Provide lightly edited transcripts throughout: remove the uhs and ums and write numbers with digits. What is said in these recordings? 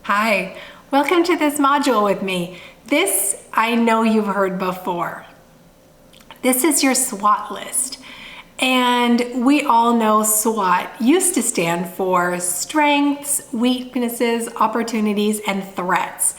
Hi, welcome to this module with me. This I know you've heard before. This is your SWOT list. And we all know SWOT used to stand for strengths, weaknesses, opportunities, and threats.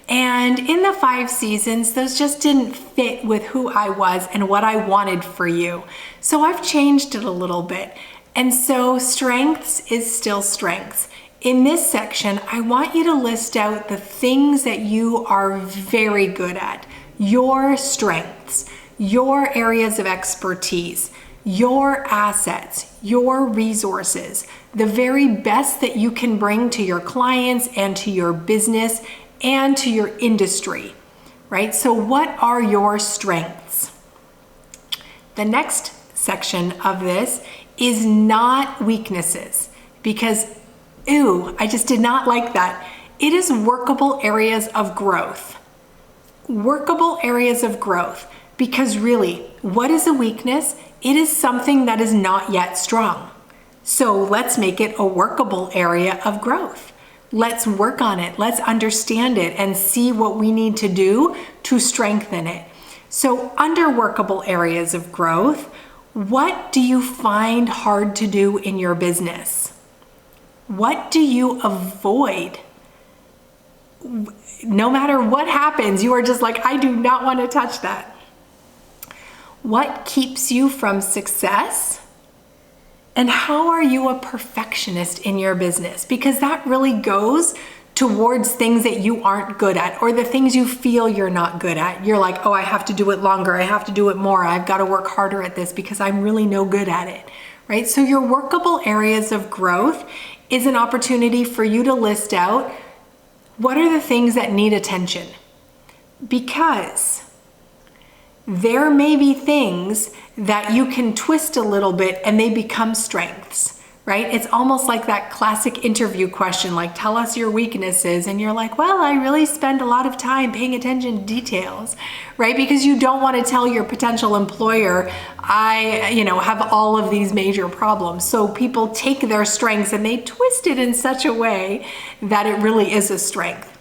And in the 5 seasons, those just didn't fit with who I was and what I wanted for you. So I've changed it a little bit. And so strengths is still strengths. In this section, I want you to list out the things that you are very good at, your strengths, your areas of expertise, your assets, your resources, the very best that you can bring to your clients and to your business and to your industry, right? So what are your strengths? The next section of this is not weaknesses, because I just did not like that. It is workable areas of growth. Workable areas of growth, because really, what is a weakness? It is something that is not yet strong. So let's make it a workable area of growth. Let's work on it. Let's understand it and see what we need to do to strengthen it. So under workable areas of growth, what do you find hard to do in your business? What do you avoid? No matter what happens, you are just like, I do not want to touch that. What keeps you from success? And how are you a perfectionist in your business? Because that really goes towards things that you aren't good at, or the things you feel you're not good at. You're like, oh, I have to do it longer. I have to do it more. I've got to work harder at this because I'm really no good at it, right? So your workable areas of growth is an opportunity for you to list out what are the things that need attention. Because there may be things that you can twist a little bit and they become strengths, right? It's almost like that classic interview question, like, tell us your weaknesses. And you're like, well, I really spend a lot of time paying attention to details, right? Because you don't want to tell your potential employer, I have all of these major problems. So people take their strengths and they twist it in such a way that it really is a strength.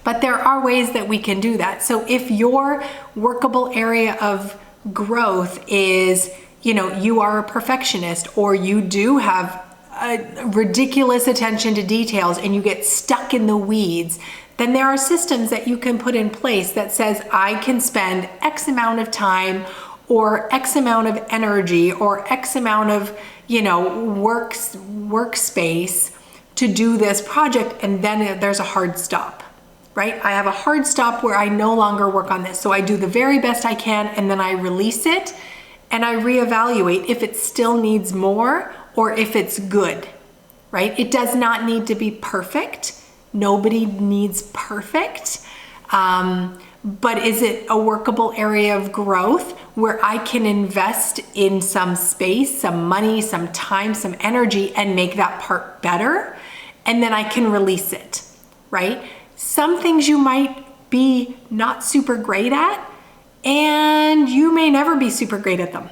But there are ways that we can do that. So if your workable area of growth is, you are a perfectionist, or you do have a ridiculous attention to details and you get stuck in the weeds, then there are systems that you can put in place that says, I can spend X amount of time or X amount of energy or X amount of, workspace to do this project. And then there's a hard stop. Right? I have a hard stop where I no longer work on this. So I do the very best I can, and then I release it and I reevaluate if it still needs more or if it's good, right? It does not need to be perfect. Nobody needs perfect. But is it a workable area of growth where I can invest in some space, some money, some time, some energy, and make that part better? And then I can release it, right? Some things you might be not super great at, and you may never be super great at them,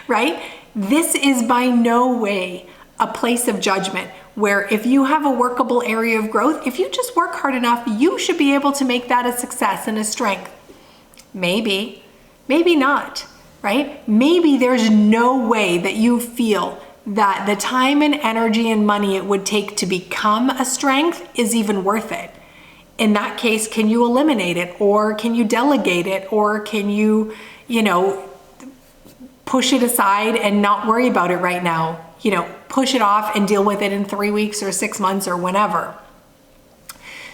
right? This is by no way a place of judgment where if you have a workable area of growth, if you just work hard enough, you should be able to make that a success and a strength. Maybe, maybe not, right? Maybe there's no way that you feel that the time and energy and money it would take to become a strength is even worth it. In that case, can you eliminate it, or can you delegate it, or can you, push it aside and not worry about it right now? Push it off and deal with it in 3 weeks or 6 months or whenever.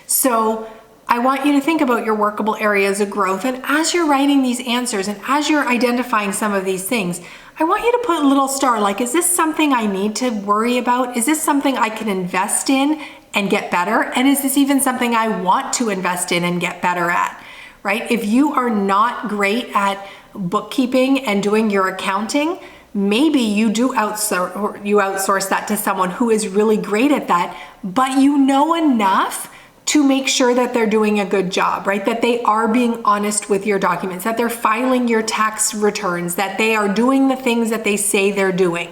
So I want you to think about your workable areas of growth. And as you're writing these answers and as you're identifying some of these things, I want you to put a little star, like, is this something I need to worry about? Is this something I can invest in and get better? And is this even something I want to invest in and get better at, right? If you are not great at bookkeeping and doing your accounting, maybe you outsource that to someone who is really great at that, but you know enough to make sure that they're doing a good job, right? That they are being honest with your documents, that they're filing your tax returns, that they are doing the things that they say they're doing.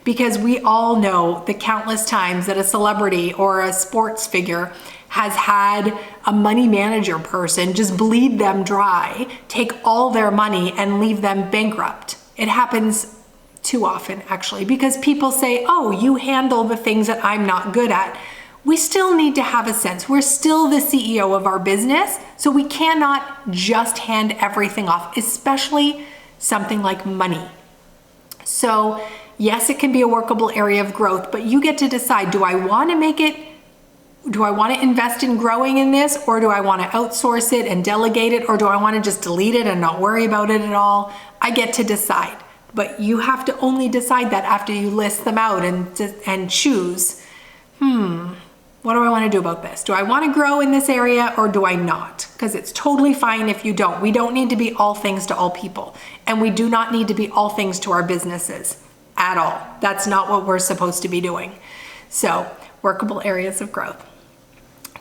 because we all know the countless times that a celebrity or a sports figure has had a money manager person just bleed them dry, take all their money and leave them bankrupt. It happens too often, actually, because people say, oh, you handle the things that I'm not good at. We still need to have a sense. We're still the CEO of our business, so we cannot just hand everything off, especially something like money. So yes, it can be a workable area of growth, but you get to decide, do I want to invest in growing in this, or do I want to outsource it and delegate it, or do I want to just delete it and not worry about it at all? I get to decide, but you have to only decide that after you list them out and choose, what do I want to do about this? Do I want to grow in this area or do I not? Because it's totally fine if you don't. We don't need to be all things to all people, and we do not need to be all things to our businesses at all. That's not what we're supposed to be doing. So, workable areas of growth.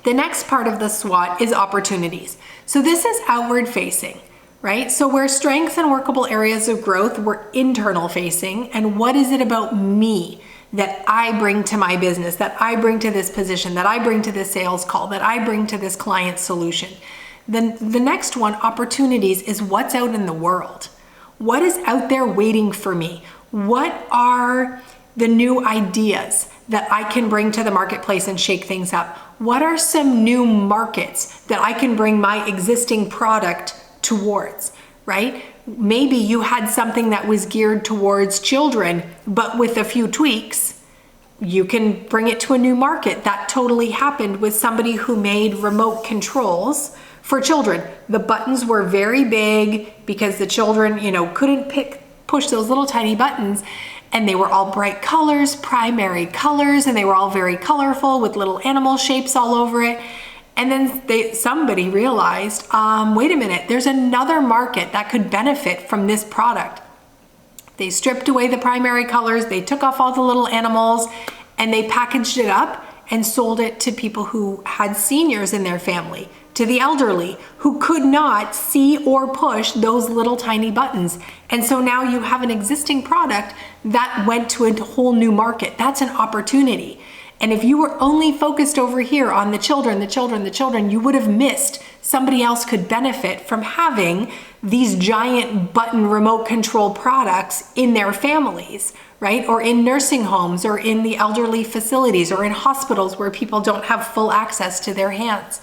The next part of the SWOT is opportunities. So this is outward facing, right? So where strengths and workable areas of growth were internal facing, and what is it about me that I bring to my business, that I bring to this position, that I bring to this sales call, that I bring to this client solution. Then the next one, opportunities, is what's out in the world. What is out there waiting for me? What are the new ideas that I can bring to the marketplace and shake things up? What are some new markets that I can bring my existing product towards, right? Maybe you had something that was geared towards children, but with a few tweaks, you can bring it to a new market. That totally happened with somebody who made remote controls for children. The buttons were very big because the children, couldn't push those little tiny buttons, and they were all bright colors, primary colors, and they were all very colorful with little animal shapes all over it. And then somebody realized, wait a minute, there's another market that could benefit from this product. They stripped away the primary colors, they took off all the little animals, and they packaged it up and sold it to people who had seniors in their family, to the elderly who could not see or push those little tiny buttons. And so now you have an existing product that went to a whole new market. That's an opportunity. And if you were only focused over here on the children, you would have missed somebody else could benefit from having these giant button remote control products in their families, right? Or in nursing homes, or in the elderly facilities, or in hospitals where people don't have full access to their hands.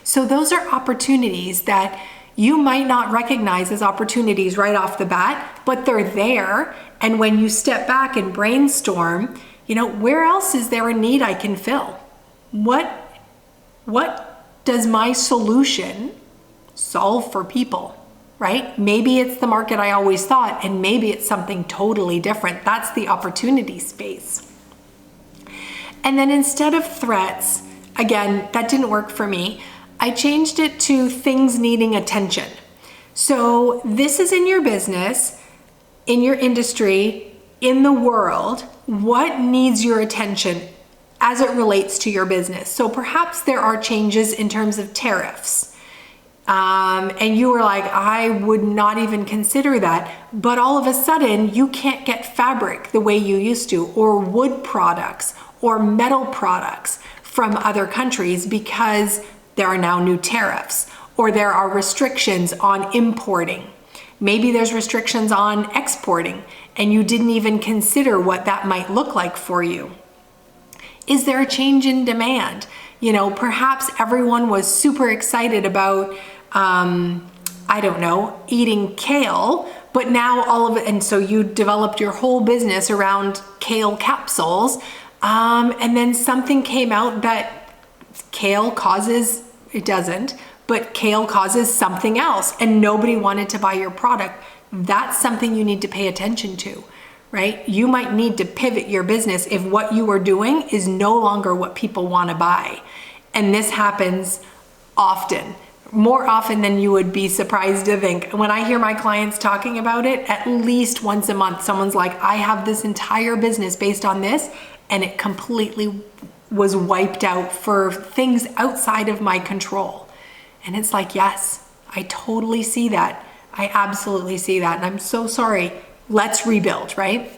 So those are opportunities that you might not recognize as opportunities right off the bat, but they're there. And when you step back and brainstorm, where else is there a need I can fill? What does my solution solve for people, right? Maybe it's the market I always thought, and maybe it's something totally different. That's the opportunity space. And then instead of threats, again, that didn't work for me, I changed it to things needing attention. So this is in your business, in your industry, in the world. What needs your attention as it relates to your business? So perhaps there are changes in terms of tariffs. And you were like, I would not even consider that. But all of a sudden, you can't get fabric the way you used to, or wood products, or metal products from other countries because there are now new tariffs, or there are restrictions on importing. Maybe there's restrictions on exporting, and you didn't even consider what that might look like for you. Is there a change in demand? Perhaps everyone was super excited about, eating kale, but now all of it, and so you developed your whole business around kale capsules, and then something came out that kale causes, it doesn't, but kale causes something else, and nobody wanted to buy your product. That's something you need to pay attention to, right? You might need to pivot your business if what you are doing is no longer what people want to buy. And this happens often, more often than you would be surprised to think. When I hear my clients talking about it, at least once a month, someone's like, I have this entire business based on this, and it completely was wiped out for things outside of my control. And it's like, yes, I totally see that. I absolutely see that. And I'm so sorry. Let's rebuild, right?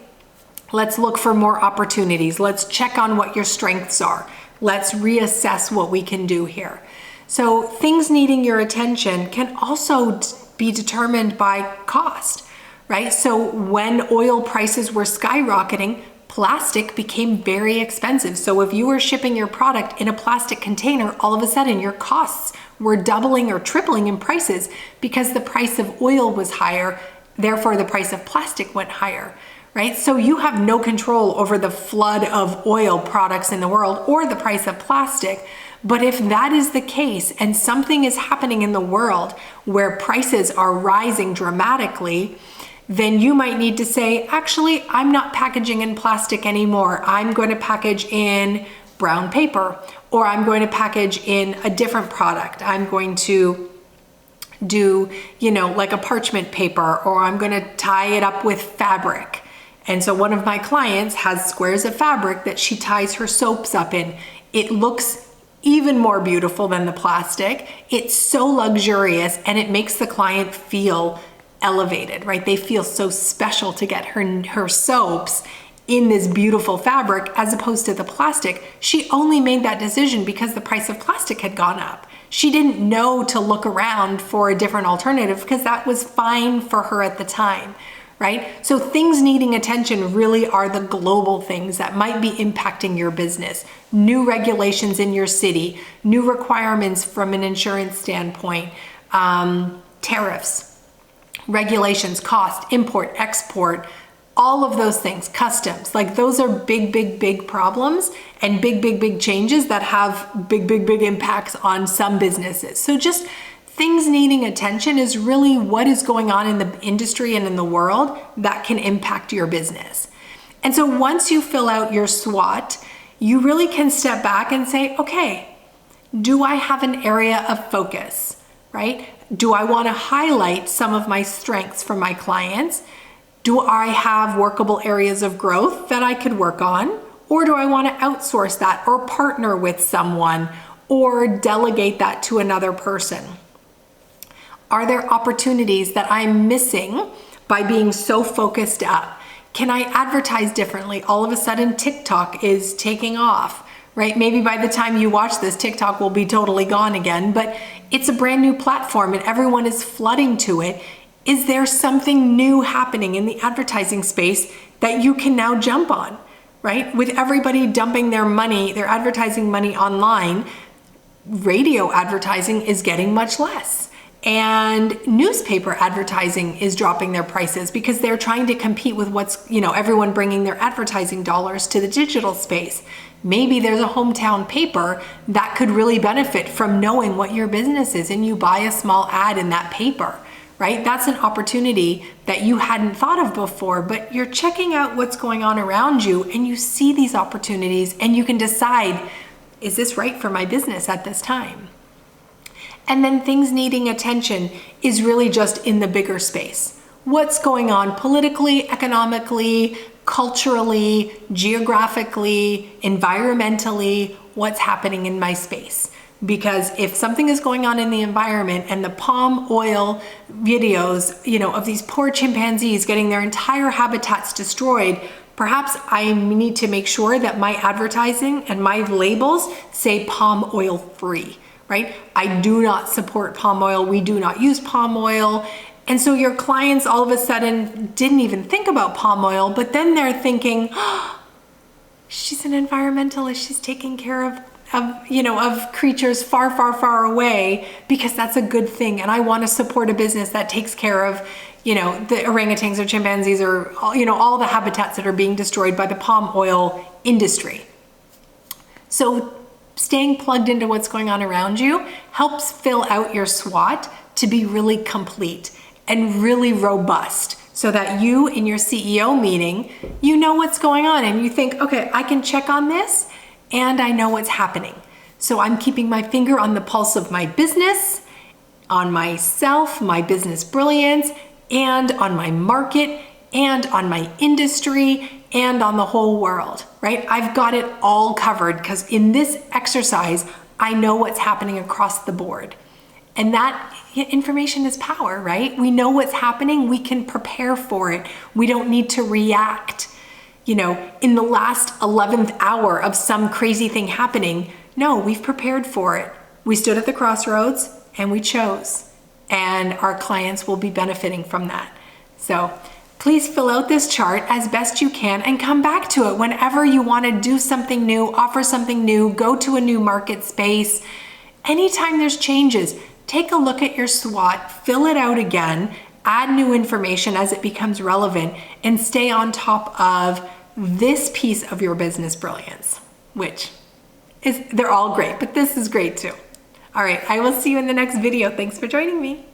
Let's look for more opportunities. Let's check on what your strengths are. Let's reassess what we can do here. So things needing your attention can also be determined by cost, right? So when oil prices were skyrocketing, plastic became very expensive. So if you were shipping your product in a plastic container, all of a sudden your costs were doubling or tripling in prices because the price of oil was higher, therefore the price of plastic went higher, right? So you have no control over the flood of oil products in the world or the price of plastic. But if that is the case and something is happening in the world where prices are rising dramatically, then you might need to say, actually, I'm not packaging in plastic anymore. I'm going to package in brown paper, or I'm going to package in a different product. I'm going to do, like a parchment paper, or I'm going to tie it up with fabric. And so one of my clients has squares of fabric that she ties her soaps up in. It looks even more beautiful than the plastic. It's so luxurious, and it makes the client feel elevated, right? They feel so special to get her soaps in this beautiful fabric as opposed to the plastic. She only made that decision because the price of plastic had gone up. She didn't know to look around for a different alternative because that was fine for her at the time, right? So things needing attention really are the global things that might be impacting your business. New regulations in your city, new requirements from an insurance standpoint, tariffs, regulations, cost, import, export, all of those things, customs, like those are big, big, big problems and big, big, big changes that have big, big, big impacts on some businesses. So just things needing attention is really what is going on in the industry and in the world that can impact your business. And so once you fill out your SWOT, you really can step back and say, okay, do I have an area of focus, right? Do I want to highlight some of my strengths for my clients? Do I have workable areas of growth that I could work on? Or do I want to outsource that or partner with someone or delegate that to another person? Are there opportunities that I'm missing by being so focused up? Can I advertise differently? All of a sudden, TikTok is taking off, right? Maybe by the time you watch this, TikTok will be totally gone again, but it's a brand new platform and everyone is flooding to it. Is there something new happening in the advertising space that you can now jump on, right? With everybody dumping their money, their advertising money online, radio advertising is getting much less. And newspaper advertising is dropping their prices because they're trying to compete with what's, everyone bringing their advertising dollars to the digital space. Maybe there's a hometown paper that could really benefit from knowing what your business is and you buy a small ad in that paper, right? That's an opportunity that you hadn't thought of before, but you're checking out what's going on around you and you see these opportunities and you can decide, is this right for my business at this time? And then things needing attention is really just in the bigger space. What's going on politically, economically, culturally, geographically, environmentally, what's happening in my space? Because if something is going on in the environment and the palm oil videos, of these poor chimpanzees getting their entire habitats destroyed, perhaps I need to make sure that my advertising and my labels say palm oil free. Right? I do not support palm oil. We do not use palm oil. And so your clients all of a sudden didn't even think about palm oil, but then they're thinking, oh, she's an environmentalist. She's taking care of creatures far, far, far away because that's a good thing. And I want to support a business that takes care of, the orangutans or chimpanzees or, all the habitats that are being destroyed by the palm oil industry. So staying plugged into what's going on around you helps fill out your SWOT to be really complete and really robust so that you in your CEO meeting, you know what's going on and you think, okay, I can check on this and I know what's happening. So I'm keeping my finger on the pulse of my business, on myself, my business brilliance, and on my market and on my industry and on the whole world, right? I've got it all covered because in this exercise, I know what's happening across the board. And that information is power, right? We know what's happening. We can prepare for it. We don't need to react. in the last 11th hour of some crazy thing happening. No, we've prepared for it. We stood at the crossroads and we chose, and our clients will be benefiting from that. So please fill out this chart as best you can and come back to it whenever you want to do something new, offer something new, go to a new market space. Anytime there's changes, take a look at your SWOT, fill it out again, add new information as it becomes relevant, and stay on top of this piece of your business brilliance, which is, they're all great, but this is great too. All right, I will see you in the next video. Thanks for joining me.